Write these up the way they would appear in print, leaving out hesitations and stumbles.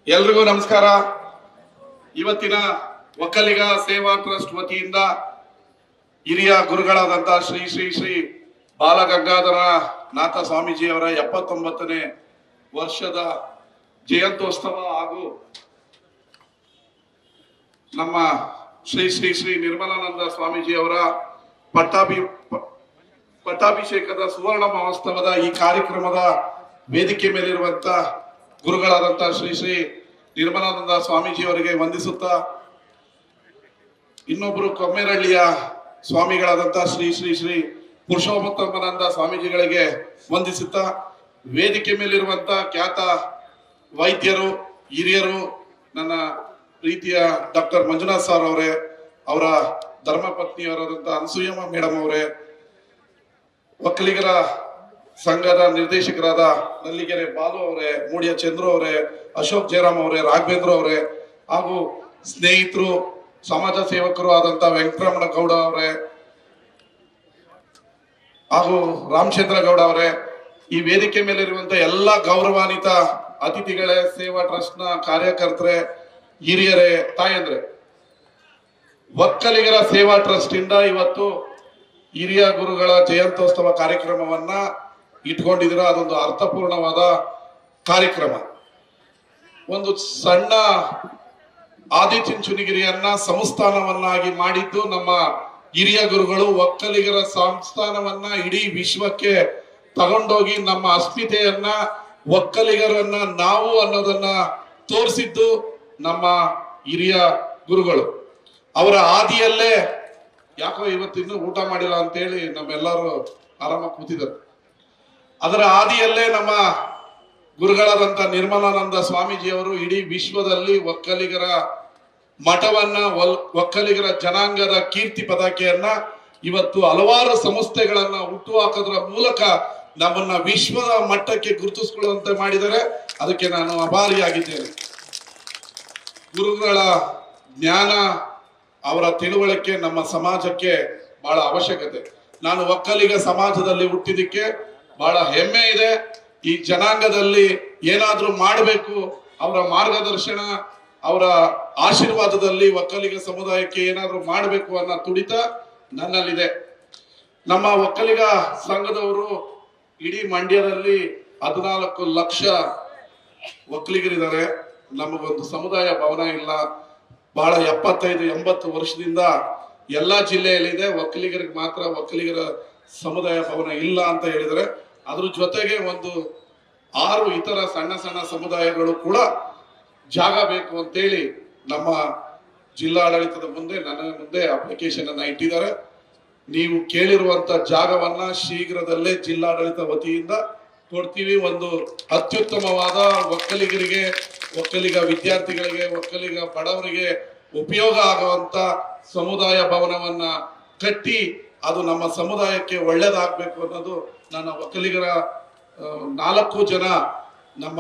ಎಲ್ರಿಗೂ ನಮಸ್ಕಾರ. ಇವತ್ತಿನ ಒಕ್ಕಲಿಗ ಸೇವಾ ಟ್ರಸ್ಟ್ ವತಿಯಿಂದ ಹಿರಿಯ ಗುರುಗಳಾದಂತ ಶ್ರೀ ಶ್ರೀ ಶ್ರೀ ಬಾಲಗಂಗಾಧರ ನಾಥ ಸ್ವಾಮೀಜಿಯವರ 79ನೇ ವರ್ಷದ ಜಯಂತ್ಯೋತ್ಸವ ಹಾಗೂ ನಮ್ಮ ಶ್ರೀ ಶ್ರೀ ಶ್ರೀ ನಿರ್ಮಲಾನಂದ ಸ್ವಾಮೀಜಿಯವರ ಪಟ್ಟಾಭಿಷೇಕದ ಸುವರ್ಣ ಮಹೋತ್ಸವದ ಈ ಕಾರ್ಯಕ್ರಮದ ವೇದಿಕೆ ಮೇಲಿರುವಂತ ಗುರುಗಳಾದಂತ ಶ್ರೀ ಶ್ರೀ ನಿರ್ಮಲಾನಂದ ಸ್ವಾಮೀಜಿಯವರಿಗೆ ವಂದಿಸುತ್ತಾ, ಇನ್ನೊಬ್ಬರು ಕೊಮ್ಮೇರಹಳ್ಳಿಯ ಸ್ವಾಮಿಗಳಾದಂತ ಶ್ರೀ ಶ್ರೀ ಶ್ರೀ ಪುರುಷೋತ್ತಮಾನಂದ ಸ್ವಾಮೀಜಿಗಳಿಗೆ ವಂದಿಸುತ್ತಾ, ವೇದಿಕೆ ಮೇಲಿರುವಂತ ಖ್ಯಾತ ವೈದ್ಯರು, ಹಿರಿಯರು, ನನ್ನ ಪ್ರೀತಿಯ ಡಾಕ್ಟರ್ ಮಂಜುನಾಥ್ ಸರ್ ಅವರೇ, ಅವರ ಧರ್ಮಪತ್ನಿಯವರಾದಂತ ಅನಸೂಯಮ್ಮ ಮೇಡಮ್ ಅವರೇ, ಒಕ್ಕಲಿಗರ ಸಂಘದ ನಿರ್ದೇಶಕರಾದ ನಲ್ಲಿಗೆರೆ ಬಾಲು ಅವರೇ, ಮೂಡಿಯ ಚಂದ್ರು ಅವರೇ, ಅಶೋಕ್ ಜಯರಾಮ್ ಅವರೇ, ರಾಘವೇಂದ್ರ ಅವರೇ, ಹಾಗೂ ಸ್ನೇಹಿತರು, ಸಮಾಜ ಸೇವಕರು ಆದಂತ ವೆಂಕಟರಮಣ ಗೌಡ ಅವರೇ ಹಾಗೂ ರಾಮಚಂದ್ರ ಗೌಡ ಅವರೇ, ಈ ವೇದಿಕೆ ಮೇಲಿರುವಂತ ಎಲ್ಲ ಗೌರವಾನ್ವಿತ ಅತಿಥಿಗಳೇ, ಸೇವಾ ಟ್ರಸ್ಟ್ ನ ಕಾರ್ಯಕರ್ತರೇ, ಹಿರಿಯರೇ, ತಾಯಂದ್ರೆ, ಒಕ್ಕಲಿಗರ ಸೇವಾ ಟ್ರಸ್ಟ್ ಇಂದ ಇವತ್ತು ಹಿರಿಯ ಗುರುಗಳ ಜಯಂತ್ಯೋತ್ಸವ ಕಾರ್ಯಕ್ರಮವನ್ನ ಇಟ್ಕೊಂಡಿದ್ದೀರಾ. ಅದೊಂದು ಅರ್ಥಪೂರ್ಣವಾದ ಕಾರ್ಯಕ್ರಮ. ಒಂದು ಸಣ್ಣ ಆದಿಚುಂಚನಗಿರಿಯನ್ನ ಸಂಸ್ಥಾನವನ್ನಾಗಿ ಮಾಡಿದ್ದು ನಮ್ಮ ಹಿರಿಯ ಗುರುಗಳು. ಒಕ್ಕಲಿಗರ ಸಂಸ್ಥಾನವನ್ನ ಇಡೀ ವಿಶ್ವಕ್ಕೆ ತಗೊಂಡೋಗಿ ನಮ್ಮ ಅಸ್ಮಿತೆಯನ್ನ, ಒಕ್ಕಲಿಗರನ್ನ ನಾವು ಅನ್ನೋದನ್ನ ತೋರಿಸಿದ್ದು ನಮ್ಮ ಹಿರಿಯ ಗುರುಗಳು. ಅವರ ಆದಿಯಲ್ಲೇ ಯಾಕೋ ಇವತ್ತಿನ್ನೂ ಊಟ ಮಾಡಿಲ್ಲ ಅಂತೇಳಿ ನಮ್ಮೆಲ್ಲರೂ ಆರಾಮಾಗಿ ಕೂತಿದ್ದಾರೆ. ಅದರ ಆದಿಯಲ್ಲೇ ನಮ್ಮ ಗುರುಗಳಾದಂತ ನಿರ್ಮಲಾನಂದ ಸ್ವಾಮೀಜಿಯವರು ಇಡೀ ವಿಶ್ವದಲ್ಲಿ ಒಕ್ಕಲಿಗರ ಮಠವನ್ನ, ಒಕ್ಕಲಿಗರ ಜನಾಂಗದ ಕೀರ್ತಿ ಪತಾಕೆಯನ್ನ ಇವತ್ತು ಹಲವಾರು ಸಂಸ್ಥೆಗಳನ್ನ ಹುಟ್ಟು ಹಾಕೋದ್ರ ಮೂಲಕ ನಮ್ಮನ್ನ ವಿಶ್ವದ ಮಟ್ಟಕ್ಕೆ ಗುರುತಿಸಿಕೊಳ್ಳುವಂತೆ ಮಾಡಿದರೆ ಅದಕ್ಕೆ ನಾನು ಆಭಾರಿಯಾಗಿದ್ದೇನೆ. ಗುರುಗಳ ಜ್ಞಾನ, ಅವರ ತಿಳುವಳಿಕೆ ನಮ್ಮ ಸಮಾಜಕ್ಕೆ ಬಹಳ ಅವಶ್ಯಕತೆ. ನಾನು ಒಕ್ಕಲಿಗ ಸಮಾಜದಲ್ಲಿ ಹುಟ್ಟಿದಕ್ಕೆ ಬಹಳ ಹೆಮ್ಮೆ ಇದೆ. ಈ ಜನಾಂಗದಲ್ಲಿ ಏನಾದ್ರೂ ಮಾಡಬೇಕು, ಅವರ ಮಾರ್ಗದರ್ಶನ, ಅವರ ಆಶೀರ್ವಾದದಲ್ಲಿ ಒಕ್ಕಲಿಗ ಸಮುದಾಯಕ್ಕೆ ಏನಾದ್ರೂ ಮಾಡಬೇಕು ಅನ್ನೋ ತುಡಿತ ನನ್ನಲ್ಲಿದೆ. ನಮ್ಮ ಒಕ್ಕಲಿಗ ಸಂಘದವರು ಇಡೀ ಮಂಡ್ಯದಲ್ಲಿ 14 ಲಕ್ಷ ಒಕ್ಕಲಿಗರಿದ್ದಾರೆ. ನಮಗೊಂದು ಸಮುದಾಯ ಭವನ ಇಲ್ಲ. ಬಹಳ 75-80 ವರ್ಷದಿಂದ ಎಲ್ಲಾ ಜಿಲ್ಲೆಯಲ್ಲಿದೆ. ಒಕ್ಕಲಿಗರಿಗೆ ಮಾತ್ರ ಒಕ್ಕಲಿಗರ ಸಮುದಾಯ ಭವನ ಇಲ್ಲ ಅಂತ ಹೇಳಿದರೆ, ಅದ್ರ ಜೊತೆಗೆ ಒಂದು 6 ಇತರ ಸಣ್ಣ ಸಣ್ಣ ಸಮುದಾಯಗಳು ಕೂಡ ಜಾಗ ಬೇಕು ಅಂತೇಳಿ ನಮ್ಮ ಜಿಲ್ಲಾಡಳಿತದ ಮುಂದೆ, ನನ್ನ ಮುಂದೆ ಅಪ್ಲಿಕೇಶನ್ ಅನ್ನ ಇಟ್ಟಿದ್ದಾರೆ. ನೀವು ಕೇಳಿರುವಂತ ಜಾಗವನ್ನ ಶೀಘ್ರದಲ್ಲೇ ಜಿಲ್ಲಾಡಳಿತ ವತಿಯಿಂದ ಕೊಡ್ತೀವಿ. ಒಂದು ಅತ್ಯುತ್ತಮವಾದ ಒಕ್ಕಲಿಗರಿಗೆ, ಒಕ್ಕಲಿಗ ವಿದ್ಯಾರ್ಥಿಗಳಿಗೆ, ಒಕ್ಕಲಿಗ ಬಡವರಿಗೆ ಉಪಯೋಗ ಆಗುವಂತ ಸಮುದಾಯ ಭವನವನ್ನ ಕಟ್ಟಿ ಅದು ನಮ್ಮ ಸಮುದಾಯಕ್ಕೆ ಒಳ್ಳೇದಾಗಬೇಕು ಅನ್ನೋದು ನನ್ನ ಒಕ್ಕಲಿಗರ 4 ಜನ ನಮ್ಮ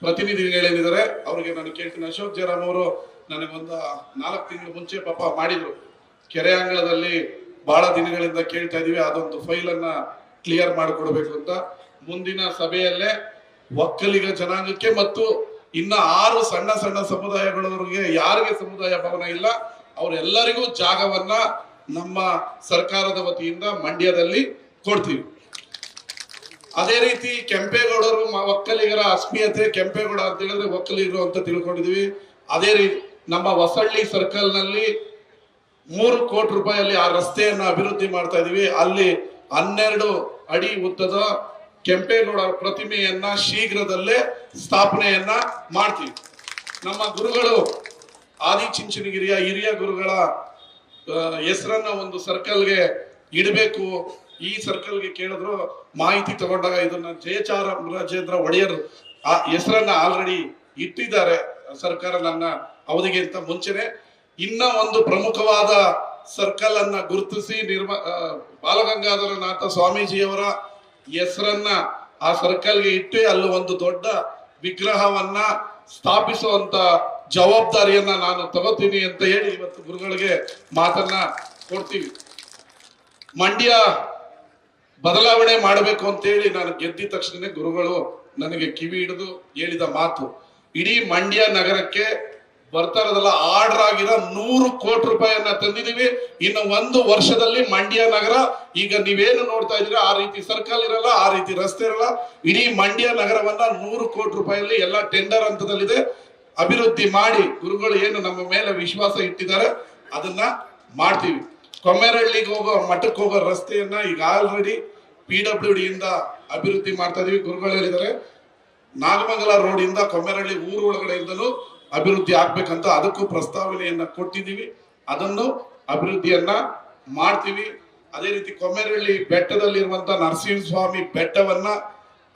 ಪ್ರತಿನಿಧಿಗಳೇನಿದ್ದಾರೆ ಅವರಿಗೆ ನಾನು ಕೇಳ್ತೀನಿ. ಅಶೋಕ್ ಜಯರಾಮ್ ಅವರು ನನಗೊಂದು 4 ತಿಂಗಳ ಮುಂಚೆ ಪಾಪ ಮಾಡಿದ್ರು. ಕೆರೆ ಅಂಗಳದಲ್ಲಿ ಬಹಳ ದಿನಗಳಿಂದ ಕೇಳ್ತಾ ಇದೀವಿ, ಅದೊಂದು ಫೈಲ್ ಅನ್ನ ಕ್ಲಿಯರ್ ಮಾಡಿಕೊಡ್ಬೇಕು ಅಂತ. ಮುಂದಿನ ಸಭೆಯಲ್ಲೇ ಒಕ್ಕಲಿಗ ಜನಾಂಗಕ್ಕೆ ಮತ್ತು ಇನ್ನ 6 ಸಣ್ಣ ಸಣ್ಣ ಸಮುದಾಯಗಳವರಿಗೆ ಯಾರಿಗೆ ಸಮುದಾಯ ಭವನ ಇಲ್ಲ ಅವರೆಲ್ಲರಿಗೂ ಜಾಗವನ್ನ ನಮ್ಮ ಸರ್ಕಾರದ ವತಿಯಿಂದ ಮಂಡ್ಯದಲ್ಲಿ ಕೊಡ್ತೀವಿ. ಅದೇ ರೀತಿ ಕೆಂಪೇಗೌಡರು ಒಕ್ಕಲಿಗರ ಅಸ್ಮಿಯತೆ, ಕೆಂಪೇಗೌಡ ಅಂತ ಹೇಳಿದ್ರೆ ಒಕ್ಕಲಿಗರು ಅಂತ ತಿಳ್ಕೊಂಡಿದೀವಿ. ಅದೇ ರೀತಿ ನಮ್ಮ ಹೊಸಳ್ಳಿ ಸರ್ಕಲ್ ನಲ್ಲಿ 3 ಕೋಟಿ ರೂಪಾಯಿಯಲ್ಲಿ ಆ ರಸ್ತೆಯನ್ನ ಅಭಿವೃದ್ಧಿ ಮಾಡ್ತಾ ಇದೀವಿ. ಅಲ್ಲಿ 12 ಅಡಿ ಉದ್ದದ ಕೆಂಪೇಗೌಡ ಪ್ರತಿಮೆಯನ್ನ ಶೀಘ್ರದಲ್ಲೇ ಸ್ಥಾಪನೆಯನ್ನ ಮಾಡ್ತೀವಿ. ನಮ್ಮ ಗುರುಗಳು ಆದಿಚುಂಚನಗಿರಿಯ ಹಿರಿಯ ಗುರುಗಳ ಹೆಸರನ್ನ ಒಂದು ಸರ್ಕಲ್ಗೆ ಇಡಬೇಕು. ಈ ಸರ್ಕಲ್ಗೆ ಕೇಳಿದ್ರು ಮಾಹಿತಿ ತಗೊಂಡಾಗ ಇದನ್ನ ಜಯಚಾಮರಾಜೇಂದ್ರ ಒಡೆಯರ್ ಆ ಹೆಸರನ್ನ ಆಲ್ರೆಡಿ ಇಟ್ಟಿದ್ದಾರೆ ಸರ್ಕಾರ ನನ್ನ ಅವಧಿಗಿಂತ ಮುಂಚೆನೆ. ಇನ್ನ ಒಂದು ಪ್ರಮುಖವಾದ ಸರ್ಕಲ್ ಅನ್ನ ಗುರುತಿಸಿ ಬಾಲಗಂಗಾಧರ ನಾಥ ಸ್ವಾಮೀಜಿಯವರ ಹೆಸರನ್ನ ಆ ಸರ್ಕಲ್ಗೆ ಇಟ್ಟು ಅಲ್ಲಿ ಒಂದು ದೊಡ್ಡ ವಿಗ್ರಹವನ್ನ ಸ್ಥಾಪಿಸುವಂತ ಜವಾಬ್ದಾರಿಯನ್ನ ನಾನು ತಗೋತೀನಿ ಅಂತ ಹೇಳಿ ಇವತ್ತು ಗುರುಗಳಿಗೆ ಮಾತನ್ನ ಕೊಡ್ತೀವಿ. ಮಂಡ್ಯ ಬದಲಾವಣೆ ಮಾಡಬೇಕು ಅಂತ ಹೇಳಿ ನಾನು ಗೆದ್ದಿದ ತಕ್ಷಣ ಗುರುಗಳು ನನಗೆ ಕಿವಿ ಹಿಡಿದು ಹೇಳಿದ ಮಾತು, ಇಡೀ ಮಂಡ್ಯ ನಗರಕ್ಕೆ ಬರ್ತಾ ಇರೋದಲ್ಲ, ಆರ್ಡರ್ ಆಗಿರೋ 100 ಕೋಟಿ ರೂಪಾಯಿಯನ್ನ ತಂದಿದೀವಿ. ಇನ್ನು 1 ವರ್ಷದಲ್ಲಿ ಮಂಡ್ಯ ನಗರ ಈಗ ನೀವೇನು ನೋಡ್ತಾ ಇದ್ದೀರಾ ಆ ರೀತಿ ಸರ್ಕಲ್ ಇರಲ್ಲ, ಆ ರೀತಿ ರಸ್ತೆ ಇರಲ್ಲ. ಇಡೀ ಮಂಡ್ಯ ನಗರವನ್ನ 100 ಕೋಟಿ ರೂಪಾಯಿಯಲ್ಲಿ ಎಲ್ಲ ಟೆಂಡರ್ ಹಂತದಲ್ಲಿದೆ. ಅಭಿವೃದ್ಧಿ ಮಾಡಿ ಗುರುಗಳು ಏನು ನಮ್ಮ ಮೇಲೆ ವಿಶ್ವಾಸ ಇಟ್ಟಿದ್ದಾರೆ ಅದನ್ನ ಮಾಡ್ತೀವಿ. ಕೊಮ್ಮೇರಹಳ್ಳಿಗೆ ಹೋಗೋ ಮಠಕ್ಕೆ ಹೋಗೋ ರಸ್ತೆಯನ್ನ ಈಗ ಆಲ್ರೆಡಿ PWD ಇಂದ ಅಭಿವೃದ್ಧಿ ಮಾಡ್ತಾ ಇದೀವಿ. ಗುರುಗಳು ಹೇಳಿದ್ದಾರೆ ನಾಗಮಂಗಲ ರೋಡ್ ಇಂದ ಕೊಮ್ಮೇರಹಳ್ಳಿ ಊರು ಒಳಗಡೆಯಿಂದಲೂ ಅಭಿವೃದ್ಧಿ ಆಗ್ಬೇಕಂತ ಅದಕ್ಕೂ ಪ್ರಸ್ತಾವನೆಯನ್ನ ಕೊಟ್ಟಿದ್ದೀವಿ. ಅದನ್ನು ಅಭಿವೃದ್ಧಿಯನ್ನ ಮಾಡ್ತೀವಿ. ಅದೇ ರೀತಿ ಕೊಮ್ಮೇರಹಳ್ಳಿ ಬೆಟ್ಟದಲ್ಲಿರುವಂತ ನರಸಿಂಹಸ್ವಾಮಿ ಬೆಟ್ಟವನ್ನ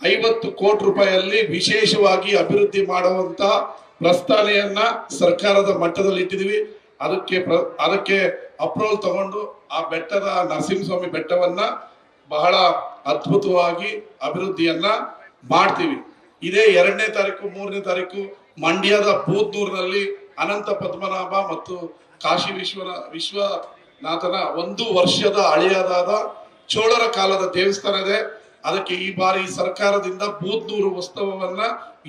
50 ಕೋಟಿ ರೂಪಾಯಿಯಲ್ಲಿ ವಿಶೇಷವಾಗಿ ಅಭಿವೃದ್ಧಿ ಮಾಡುವಂತ ಪ್ರಸ್ತಾವನೆಯನ್ನ ಸರ್ಕಾರದ ಮಟ್ಟದಲ್ಲಿ ಇಟ್ಟಿದ್ದೀವಿ. ಅದಕ್ಕೆ ಅಪ್ರೂವಲ್ ತಗೊಂಡು ಆ ಬೆಟ್ಟದ ನರಸಿಂಹಸ್ವಾಮಿ ಬೆಟ್ಟವನ್ನ ಬಹಳ ಅದ್ಭುತವಾಗಿ ಅಭಿವೃದ್ಧಿಯನ್ನ ಮಾಡ್ತೀವಿ. ಇದೇ 2ನೇ ತಾರೀಕು 3ನೇ ತಾರೀಕು ಮಂಡ್ಯದ ಬೂದ್ನೂರಿನಲ್ಲಿ ಅನಂತ ಪದ್ಮನಾಭ ಮತ್ತು ಕಾಶಿ ವಿಶ್ವನಾಥನ 1 ವರ್ಷದ ಹಳೆಯದಾದ ಚೋಳರ ಕಾಲದ ದೇವಸ್ಥಾನ ಇದೆ. ಅದಕ್ಕೆ ಈ ಬಾರಿ ಸರ್ಕಾರದಿಂದ ಬೂದ್ನೂರು ಉತ್ಸವವನ್ನ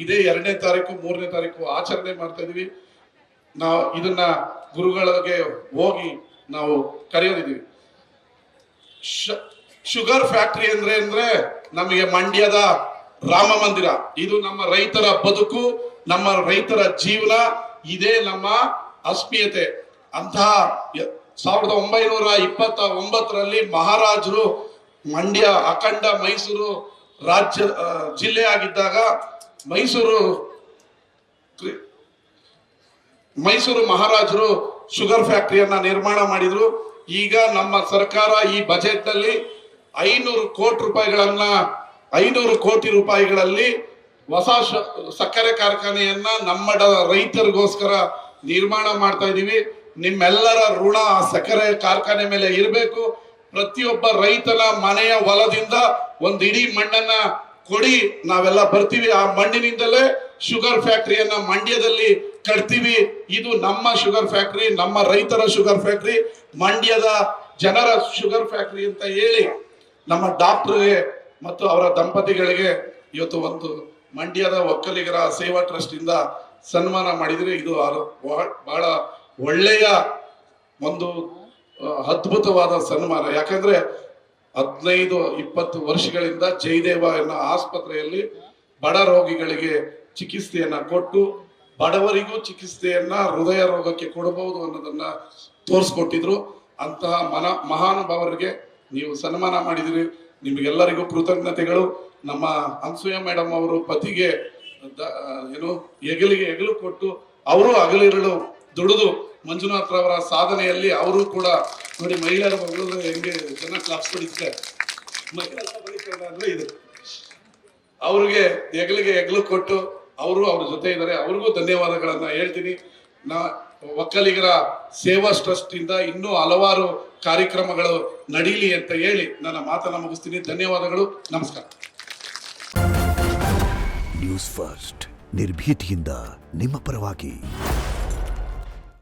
ಇದೇ 2ನೇ ತಾರೀಕು 3ನೇ ತಾರೀಕು ಆಚರಣೆ ಮಾಡ್ತಾ ಇದೀವಿ. ನಾವು ಇದನ್ನ ಗುರುಗಳಿಗೆ ಹೋಗಿ ನಾವು ಕರೆಯೋದಿದ್ದೀವಿ. ಶುಗರ್ ಫ್ಯಾಕ್ಟರಿ ಅಂದ್ರೆ ನಮಗೆ ಮಂಡ್ಯದ ರಾಮ ಮಂದಿರ. ಇದು ನಮ್ಮ ರೈತರ ಬದುಕು, ನಮ್ಮ ರೈತರ ಜೀವನ, ಇದೇ ನಮ್ಮ ಅಸ್ಮಿಯತೆ. ಅಂತಹ 1929ರಲ್ಲಿ ಮಹಾರಾಜರು ಮಂಡ್ಯ ಅಖಂಡ ಮೈಸೂರು ರಾಜ್ಯ ಜಿಲ್ಲೆ ಆಗಿದ್ದಾಗ ಮೈಸೂರು ಮಹಾರಾಜರು ಶುಗರ್ ಫ್ಯಾಕ್ಟರಿಯನ್ನ ನಿರ್ಮಾಣ ಮಾಡಿದ್ರು. ಈಗ ನಮ್ಮ ಸರ್ಕಾರ ಈ ಬಜೆಟ್ ನಲ್ಲಿ 500 ಕೋಟಿ ರೂಪಾಯಿಗಳಲ್ಲಿ ಹೊಸ ಸಕ್ಕರೆ ಕಾರ್ಖಾನೆಯನ್ನ ನಮ್ಮ ರೈತರಿಗೋಸ್ಕರ ನಿರ್ಮಾಣ ಮಾಡ್ತಾ ಇದೀವಿ. ನಿಮ್ಮೆಲ್ಲರ ಋಣ ಸಕ್ಕರೆ ಕಾರ್ಖಾನೆ ಮೇಲೆ ಇರಬೇಕು. ಪ್ರತಿಯೊಬ್ಬ ರೈತನ ಮನೆಯ ಹೊಲದಿಂದ ಒಂದು ಇಡೀ ಮಣ್ಣನ್ನ ಕೊಡಿ, ನಾವೆಲ್ಲ ಬರ್ತೀವಿ. ಆ ಮಣ್ಣಿನಿಂದಲೇ ಶುಗರ್ ಫ್ಯಾಕ್ಟರಿಯನ್ನ ಮಂಡ್ಯದಲ್ಲಿ ಕಟ್ತೀವಿ. ಇದು ನಮ್ಮ ಶುಗರ್ ಫ್ಯಾಕ್ಟರಿ, ನಮ್ಮ ರೈತರ ಶುಗರ್ ಫ್ಯಾಕ್ಟರಿ, ಮಂಡ್ಯದ ಜನರ ಶುಗರ್ ಫ್ಯಾಕ್ಟರಿ ಅಂತ ಹೇಳಿ ನಮ್ಮ ಡಾಕ್ಟರ್ಗೆ ಮತ್ತು ಅವರ ದಂಪತಿಗಳಿಗೆ ಇವತ್ತು ಒಂದು ಮಂಡ್ಯದ ಒಕ್ಕಲಿಗರ ಸೇವಾ ಟ್ರಸ್ಟ್ ಇಂದ ಸನ್ಮಾನ ಮಾಡಿದ್ರೆ ಇದು ಬಹಳ ಒಳ್ಳೆಯ ಒಂದು ಅದ್ಭುತವಾದ ಸನ್ಮಾನ. ಯಾಕಂದ್ರೆ 15-20 ವರ್ಷಗಳಿಂದ ಜಯದೇವ ಎನ್ನೋ ಆಸ್ಪತ್ರೆಯಲ್ಲಿ ಬಡ ರೋಗಿಗಳಿಗೆ ಚಿಕಿತ್ಸೆಯನ್ನ ಕೊಟ್ಟು ಬಡವರಿಗೂ ಚಿಕಿತ್ಸೆಯನ್ನ ಹೃದಯ ರೋಗಕ್ಕೆ ಕೊಡಬಹುದು ಅನ್ನೋದನ್ನ ತೋರಿಸ್ಕೊಟ್ಟಿದ್ರು. ಅಂತಹ ಮಹಾನುಭಾವರಿಗೆ ನೀವು ಸನ್ಮಾನ ಮಾಡಿದಿರಿ. ನಿಮಗೆಲ್ಲರಿಗೂ ಕೃತಜ್ಞತೆಗಳು. ನಮ್ಮ ಅನ್ಸೂಯ ಮೇಡಮ್ ಅವರು ಪತಿಗೆ ಹೆಗಲು ಕೊಟ್ಟು ಅವರು ಹಗಲಿರುಳು ದುಡಿದು ಮಂಜುನಾಥ್ ರವರ ಸಾಧನೆಯಲ್ಲಿ ಅವರು ಕೂಡ ನೋಡಿ, ಮಹಿಳೆಯರ ಮಗಳು ಹೆಂಗೆ ಜನ ಕ್ಲಾಪ್ಸ್ ಹೊಡಿತಾರೆ, ಅಂದ್ರೆ ಇದು ಅವ್ರಿಗೆ ಹೆಗಲು ಕೊಟ್ಟು ಅವರು ಅವ್ರ ಜೊತೆ ಇದ್ದಾರೆ. ಅವ್ರಿಗೂ ಧನ್ಯವಾದಗಳನ್ನ ಹೇಳ್ತೀನಿ. ಒಕ್ಕಲಿಗರ ಸೇವಾ ಟ್ರಸ್ಟ್ ಇಂದ ಇನ್ನೂ ಹಲವಾರು ಕಾರ್ಯಕ್ರಮಗಳು ನಡೀಲಿ ಅಂತ ಹೇಳಿ ನನ್ನ ಮಾತನ್ನ ಮುಗಿಸ್ತೀನಿ. ಧನ್ಯವಾದಗಳು, ನಮಸ್ಕಾರ. ನ್ಯೂಸ್ ಫಸ್ಟ್, ನಿರ್ಭೀತಿಯಿಂದ ನಿಮ್ಮ ಪರವಾಗಿ.